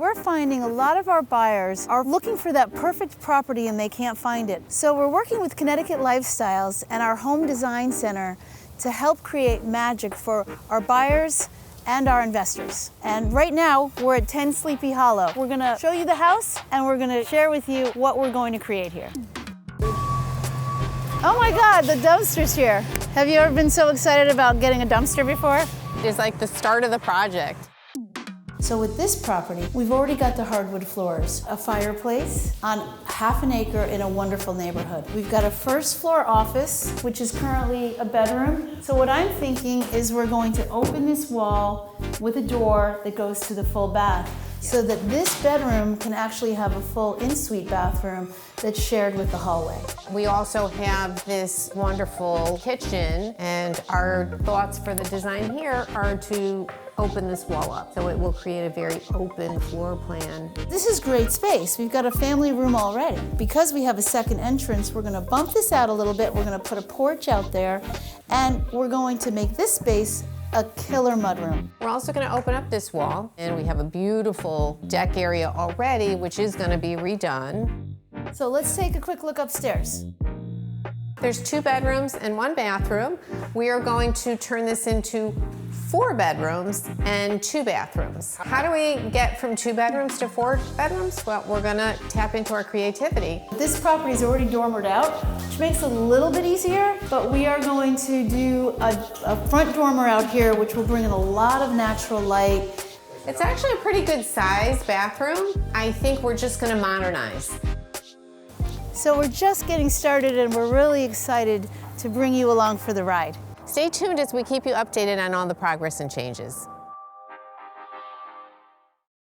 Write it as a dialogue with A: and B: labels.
A: We're finding a lot of our buyers are looking for that perfect property and they can't find it. So we're working with Connecticut Lifestyles and our Home Design Center to help create magic for our buyers and our investors. And right now, we're at 10 Sleepy Hollow. We're gonna show you the house and we're gonna share with you what we're going to create here. Oh my God, the dumpster's here. Have you ever been so excited about getting a dumpster before?
B: It's like the start of the project.
A: So with this property, we've already got the hardwood floors, a fireplace on half an acre in a wonderful neighborhood. We've got a first floor office, which is currently a bedroom. So what I'm thinking is we're going to open this wall with a door that goes to the full bath, so that this bedroom can actually have a full in-suite bathroom that's shared with the hallway.
B: We also have this wonderful kitchen, and our thoughts for the design here are to open this wall up, so it will create a very open floor plan.
A: This is great space. We've got a family room already. Because we have a second entrance, we're gonna bump this out a little bit, we're gonna put a porch out there, and we're going to make this space a killer mudroom.
B: We're also going to open up this wall, and we have a beautiful deck area already, which is going to be redone.
A: So let's take a quick look upstairs.
B: There's 2 bedrooms and 1 bathroom. We are going to turn this into 4 bedrooms and 2 bathrooms. How do we get from 2 bedrooms to 4 bedrooms? Well, we're gonna tap into our creativity.
A: This property is already dormered out, which makes it a little bit easier, but we are going to do a front dormer out here, which will bring in a lot of natural light.
B: It's actually a pretty good size bathroom. I think we're just gonna modernize.
A: So we're just getting started and we're really excited to bring you along for the ride.
B: Stay tuned as we keep you updated on all the progress and changes.